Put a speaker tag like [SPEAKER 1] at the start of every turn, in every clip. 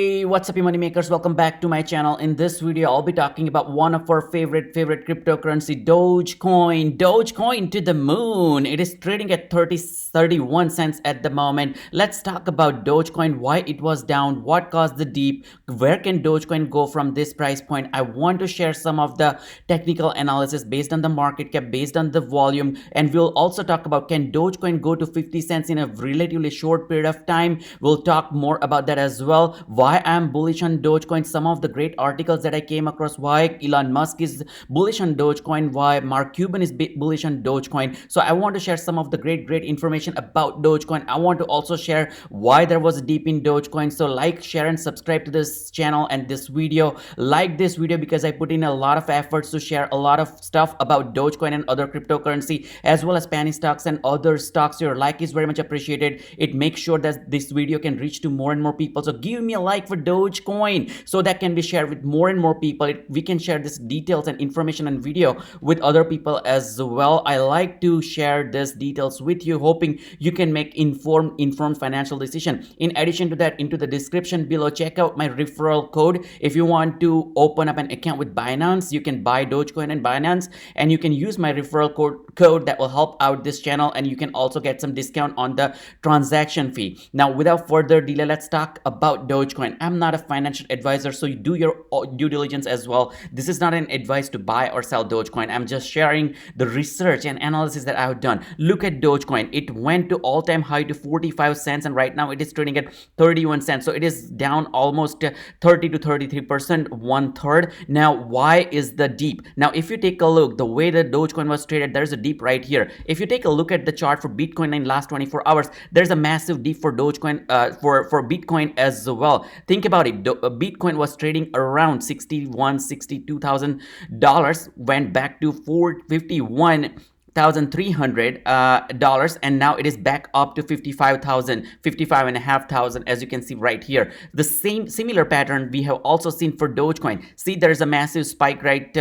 [SPEAKER 1] Hey, what's up, you money makers? Welcome back to my channel. In this video, I'll be talking about one of our favorite cryptocurrency, Dogecoin. Dogecoin to the moon. It is trading at 31 cents at the moment. Let's talk about Dogecoin, why it was down, what caused the dip, where can Dogecoin go from this price point. I want to share some of the technical analysis based on the market cap, based on the volume, and we'll also talk about can Dogecoin go to 50 cents in a relatively short period of time. We'll talk more about that as well. Why I'm bullish on Dogecoin, some of the great articles that I came across, why Elon Musk is bullish on Dogecoin, why Mark Cuban is bullish on Dogecoin. So I want to share some of the great information about Dogecoin. I want to also share why there was a dip in Dogecoin. So like, share and subscribe to this channel and this video. Like this video because I put in a lot of efforts to share a lot of stuff about Dogecoin and other cryptocurrency as well as penny stocks and other stocks. Your like is very much appreciated. It makes sure that this video can reach to more and more people. So give me a like for Dogecoin so that can be shared with more and more people. We can share this details and information and video with other people as well. I like to share these details with you, hoping you can make informed financial decision. In addition to that, into the description below, check out my referral code. If you want to open up an account with Binance, you can buy Dogecoin and Binance, and you can use my referral code that will help out this channel, and you can also get some discount on the transaction fee. Now, without further delay, let's talk about Dogecoin. I'm not a financial advisor, so you do your due diligence as well. This is not an advice to buy or sell Dogecoin. I'm just sharing the research and analysis that I've done. Look at Dogecoin. It went to all-time high to 45 cents, and right now it is trading at 31 cents. So it is down almost 30 to 33%, 1/3. Now, why is the dip? Now, if you take a look, the way that Dogecoin was traded, there's a dip right here. If you take a look at the chart for Bitcoin in last 24 hours, there's a massive dip for Dogecoin, for Bitcoin as well. Think about it. Bitcoin was trading around $62,000, went back to $451,300, and now it is back up to 55,500 as you can see right here. The similar pattern we have also seen for Dogecoin. See, there's a massive spike right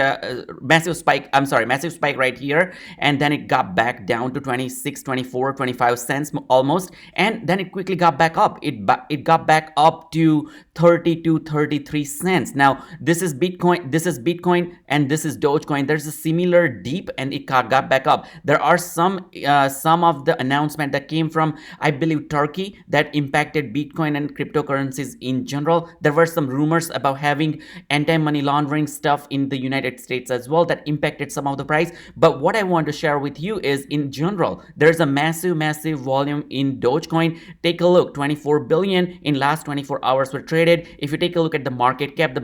[SPEAKER 1] here, and then it got back down to 26, 24, 25 cents almost, and then it quickly got back up. It got back up to 32, 33 cents. Now this is Bitcoin, and this is Dogecoin. There's a similar dip, and it got back up. There are some of the announcement that came from, I believe, Turkey that impacted Bitcoin and cryptocurrencies in general. There were some rumors about having anti-money laundering stuff in the United States as well that impacted some of the price. But what I want to share with you is, in general, there's a massive volume in Dogecoin. Take a look, 24 billion in last 24 hours were traded. If you take a look at the market cap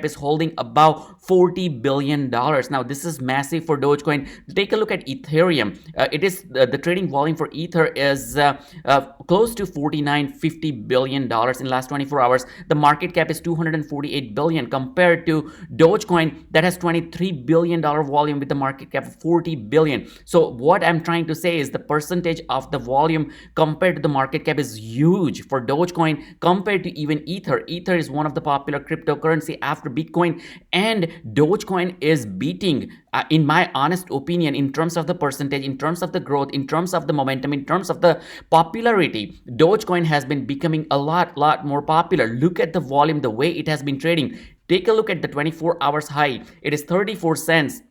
[SPEAKER 1] is holding about $40 billion. Now this is massive for Dogecoin. Take a look at Ethereum. It is the trading volume for Ether is close to $49-50 billion in last 24 hours. The market cap is $248 billion compared to Dogecoin that has $23 billion volume with the market cap of $40 billion. So what I'm trying to say is the percentage of the volume compared to the market cap is huge for Dogecoin compared to even Ether. Ether is one of the popular cryptocurrency after Bitcoin, and Dogecoin is beating, in my honest opinion, in terms of the percentage, in terms of the growth, in terms of the momentum, in terms of the popularity. Dogecoin has been becoming a lot more popular. Look at the volume, the way it has been trading. Take a look at the 24 hours high. It is 34 cents.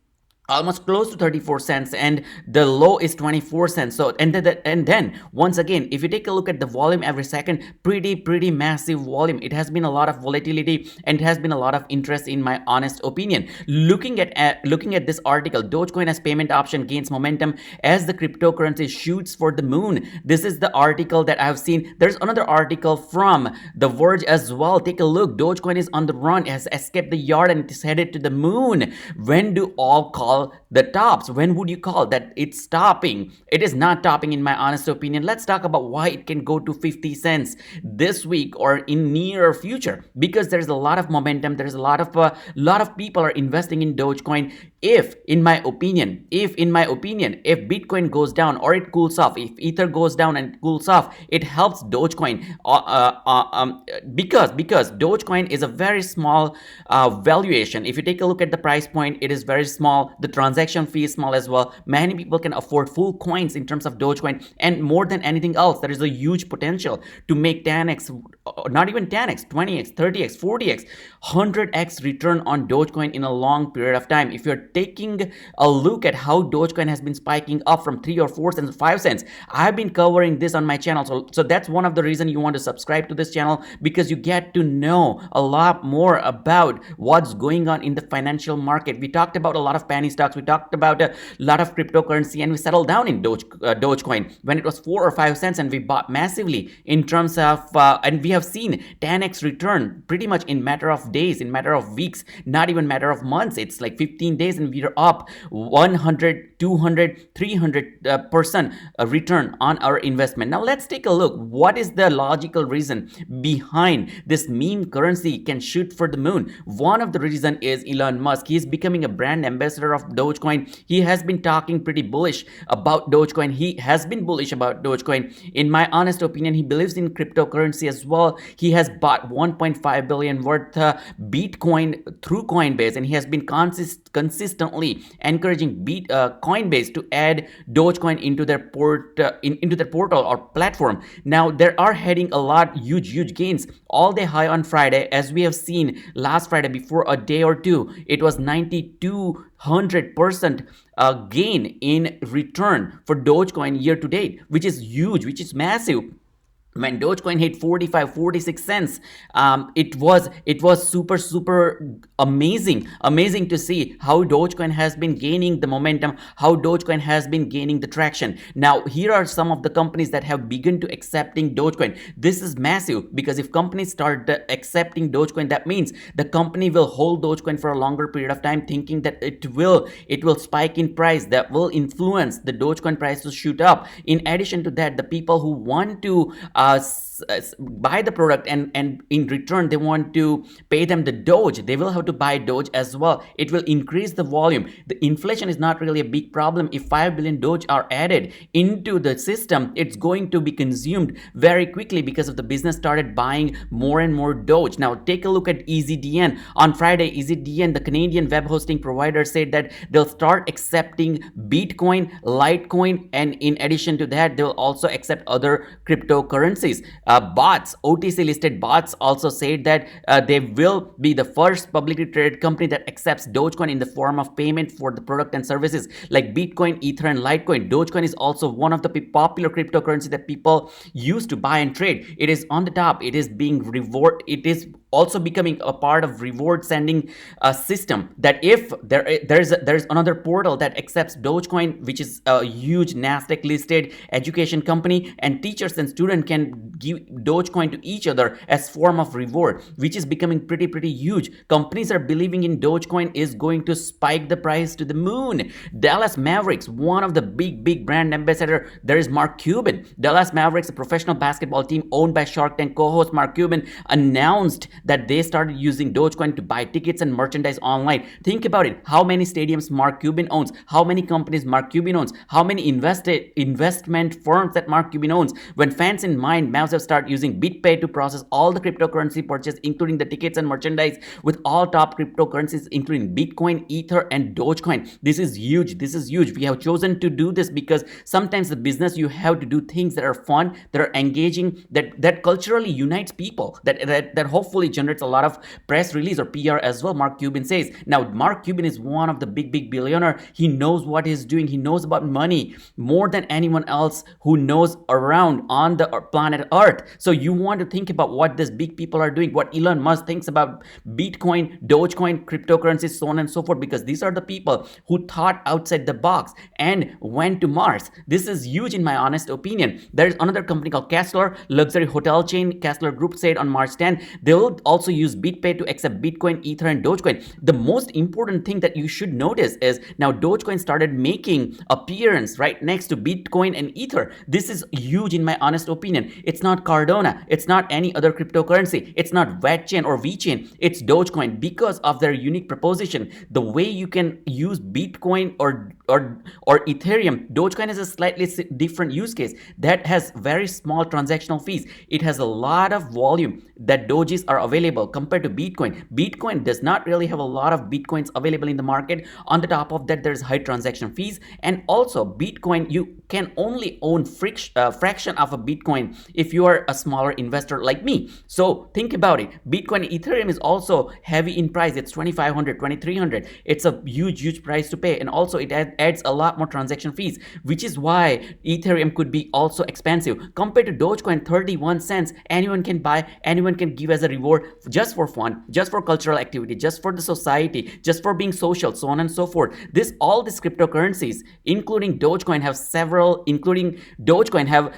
[SPEAKER 1] Almost close to 34 cents, and the low is 24 cents. So and then once again, if you take a look at the volume every second, pretty massive volume. It has been a lot of volatility, and it has been a lot of interest, in my honest opinion. Looking at this article, Dogecoin as payment option gains momentum as the cryptocurrency shoots for the moon. This is the article that I have seen. There's another article from The Verge as well. Take a look. Dogecoin is on the run, it has escaped the yard, and it is headed to the moon. When do all call the tops? When would you call that it's topping? It is not topping, in my honest opinion. Let's talk about why it can go to 50 cents this week or in near future, because there's a lot of momentum. There's a lot of people are investing in Dogecoin. If in my opinion, if Bitcoin goes down or it cools off, if Ether goes down and cools off, it helps Dogecoin because Dogecoin is a very small valuation. If you take a look at the price point, it is very small. The The transaction fee is small as well. Many people can afford full coins in terms of Dogecoin, and more than anything else, there is a huge potential to make 10x, not even 10x, 20x, 30x, 40x, 100x return on Dogecoin in a long period of time. If you're taking a look at how Dogecoin has been spiking up from 3 or 4 cents to 5 cents, I've been covering this on my channel. So that's one of the reasons you want to subscribe to this channel, because you get to know a lot more about what's going on in the financial market. We talked about a lot of penny stocks, we talked about a lot of cryptocurrency, and we settled down in Dogecoin when it was 4 or 5 cents, and we bought massively in terms of and we have seen 10x return pretty much in matter of days, in matter of weeks, not even matter of months. It's like 15 days and we're up 100, 200, 300% return on our investment. Now let's take a look. What is the logical reason behind this meme currency can shoot for the moon? One of the reason is Elon Musk. He is becoming a brand ambassador of Dogecoin. He has been talking pretty bullish about Dogecoin. He has been bullish about Dogecoin. In my honest opinion, he believes in cryptocurrency as well. He has bought 1.5 billion worth Bitcoin through Coinbase, and he has been consistently encouraging Coinbase to add Dogecoin into their portal or platform. Now they are heading a lot huge gains. All day high on Friday, as we have seen last Friday before a day or two, it was 9200% gain in return for Dogecoin year to date, which is huge, which is massive. When Dogecoin hit 45, 46 cents, it was super amazing to see how Dogecoin has been gaining the momentum, how Dogecoin has been gaining the traction. Now, here are some of the companies that have begun to accepting Dogecoin. This is massive, because if companies start accepting Dogecoin, that means the company will hold Dogecoin for a longer period of time, thinking that it will spike in price, that will influence the Dogecoin price to shoot up. In addition to that, the people who want to buy the product and in return they want to pay them the Doge, they will have to buy Doge as well. It will increase the volume. The inflation is not really a big problem. If 5 billion Doge are added into the system, it's going to be consumed very quickly because of the business started buying more and more Doge. Now take a look at EZDN. On Friday, EZDN, the Canadian web hosting provider, said that they'll start accepting Bitcoin, Litecoin, and in addition to that, they'll also accept other cryptocurrencies. Bots, OTC listed bots, also said that they will be the first publicly traded company that accepts Dogecoin in the form of payment for the product and services like Bitcoin, Ether, and Litecoin. Dogecoin is also one of the popular cryptocurrency that people use to buy and trade. It is on the top. It is being reward. It is also becoming a part of reward sending system, that if there's another portal that accepts Dogecoin, which is a huge Nasdaq listed education company, and teachers and students can give Dogecoin to each other as form of reward, which is becoming pretty huge. Companies are believing in Dogecoin is going to spike the price to the moon. Dallas Mavericks, one of the big brand ambassador, there is Mark Cuban. Dallas Mavericks, a professional basketball team owned by Shark Tank co-host Mark Cuban, announced that they started using Dogecoin to buy tickets and merchandise online. Think about it. How many stadiums Mark Cuban owns? How many companies Mark Cuban owns? How many investment firms that Mark Cuban owns? When fans in mind, Mavs have started using BitPay to process all the cryptocurrency purchase, including the tickets and merchandise, with all top cryptocurrencies, including Bitcoin, Ether, and Dogecoin. This is huge. This is huge. We have chosen to do this because sometimes the business, you have to do things that are fun, that are engaging, that culturally unites people, that hopefully generates a lot of press release or PR as well, Mark Cuban says. Now, Mark Cuban is one of the big billionaire. He knows what he's doing. He knows about money more than anyone else who knows around on the planet Earth. So you want to think about what these big people are doing, what Elon Musk thinks about Bitcoin, Dogecoin, cryptocurrencies, so on and so forth, because these are the people who thought outside the box and went to Mars. This is huge in my honest opinion. There is another company called Kessler, luxury hotel chain. Kessler Group said on March 10, they will also use BitPay to accept Bitcoin, Ether, and Dogecoin. The most important thing that you should notice is now Dogecoin started making appearance right next to Bitcoin and Ether. This is huge in my honest opinion. It's not Cardano. It's not any other cryptocurrency. It's not VeChain or VeChain. It's Dogecoin because of their unique proposition. The way you can use Bitcoin or Ethereum, Dogecoin has a slightly different use case that has very small transactional fees. It has a lot of volume that Doges are available compared to Bitcoin. Bitcoin does not really have a lot of Bitcoins available in the market. On the top of that, there's high transaction fees, and also Bitcoin, you can only own fraction of a Bitcoin if you are a smaller investor like me. So think about it. Bitcoin, Ethereum is also heavy in price. It's 2,500, 2,300. It's a huge price to pay, and also it adds a lot more transaction fees, which is why Ethereum could be also expensive compared to Dogecoin. 31 cents, anyone can buy, anyone can give as a reward, just for fun, just for cultural activity, just for the society, just for being social, so on and so forth. All these cryptocurrencies, including Dogecoin, have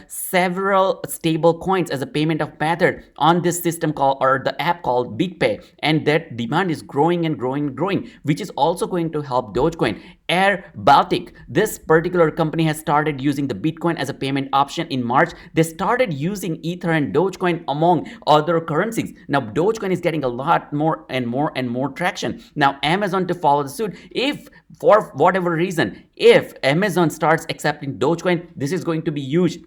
[SPEAKER 1] several stable coins as a payment of method on this system called, or the app called BitPay, and that demand is growing and growing, which is also going to help Dogecoin. Air Baltic, this particular company, has started using the Bitcoin as a payment option in March. They started using Ether and Dogecoin among other currencies. Now Dogecoin is getting a lot more and more traction. Now Amazon to follow the suit. If for whatever reason, if Amazon starts accepting Dogecoin, this is going to be huge.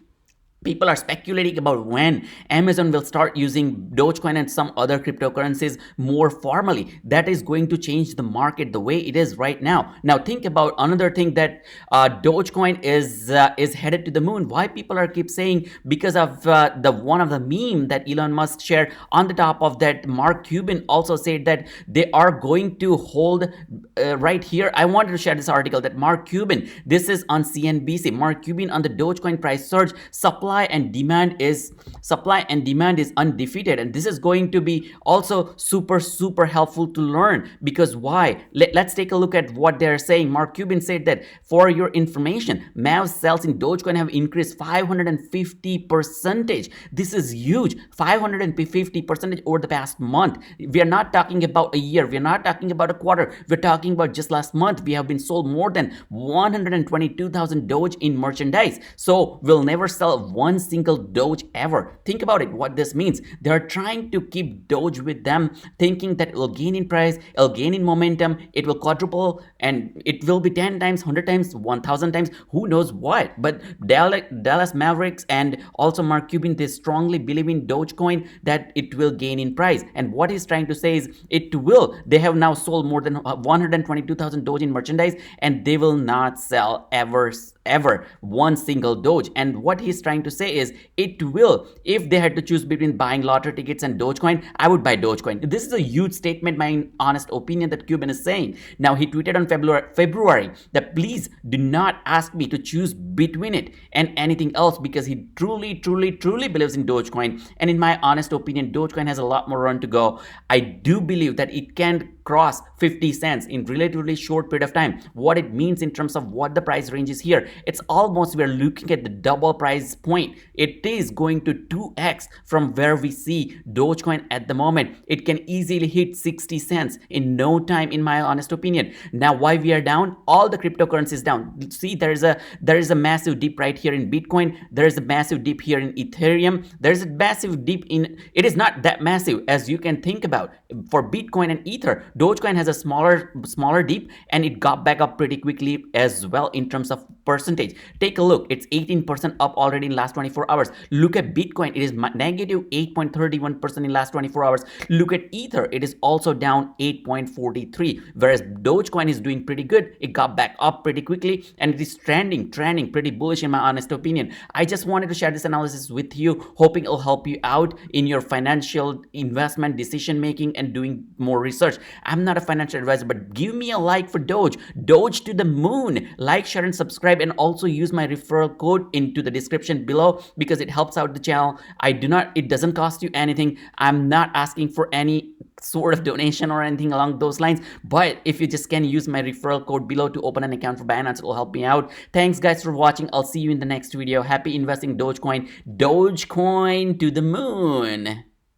[SPEAKER 1] People are speculating about when Amazon will start using Dogecoin and some other cryptocurrencies more formally. That is going to change the market the way it is right now. Now think about another thing, that Dogecoin is headed to the moon. Why people are keep saying? Because of the one of the meme that Elon Musk shared. On the top of that, Mark Cuban also said that they are going to hold right here. I wanted to share this article that Mark Cuban, this is on CNBC. Mark Cuban on the Dogecoin price surge. Supply and demand is undefeated, and this is going to be also super helpful to learn. Because why? Let's take a look at what they're saying. Mark Cuban said that, for your information, MAV sales in Dogecoin have increased 550%. This is huge. 550% over the past month. We are not talking about a year, we are not talking about a quarter, we're talking about just last month. We have been sold more than 122,000 Doge in merchandise. So we'll never sell one single Doge ever. Think about it, what this means. They are trying to keep Doge with them, thinking that it will gain in price, it'll gain in momentum, it will quadruple, and it will be 10 times, 100 times, 1,000 times, who knows what. But Dallas Mavericks and also Mark Cuban, they strongly believe in Dogecoin, that it will gain in price. And what he's trying to say is it will. They have now sold more than 122,000 Doge in merchandise, and they will not sell ever one single Doge. And what he's trying to say is it will. If they had to choose between buying lottery tickets and Dogecoin, I would buy Dogecoin. This is a huge statement, my honest opinion, that Cuban is saying. Now he tweeted on February that, please do not ask me to choose between it and anything else, because he truly believes in Dogecoin. And in my honest opinion, Dogecoin has a lot more run to go. I do believe that it can cross 50 cents in relatively short period of time. What it means in terms of what the price range is here, it's almost, we're looking at the double price point. It is going to 2x from where we see Dogecoin at the moment. It can easily hit 60 cents in no time, in my honest opinion. Now why we are down? All the cryptocurrencies down. See, there is a massive dip right here in Bitcoin. There is a massive dip here in Ethereum. There is a massive dip in, it is not that massive as you can think about. For Bitcoin and Ether, Dogecoin has a smaller dip, and it got back up pretty quickly as well in terms of percentage. Take a look, it's 18% up already in last 24 hours. Look at Bitcoin, it is negative 8.31% in last 24 hours. Look at Ether, it is also down 8.43, whereas Dogecoin is doing pretty good. It got back up pretty quickly, and it is trending pretty bullish in my honest opinion. I just wanted to share this analysis with you, hoping it'll help you out in your financial investment decision making and doing more research. I'm not a financial advisor, but give me a like for Doge to the moon. Like, share, and subscribe, and also use my referral code into the description below, because it helps out the channel. It doesn't cost you anything. I'm not asking for any sort of donation or anything along those lines, but if you just can use my referral code below to open an account for Binance, it will help me out. Thanks guys for watching. I'll see you in the next video. Happy investing Dogecoin to the moon.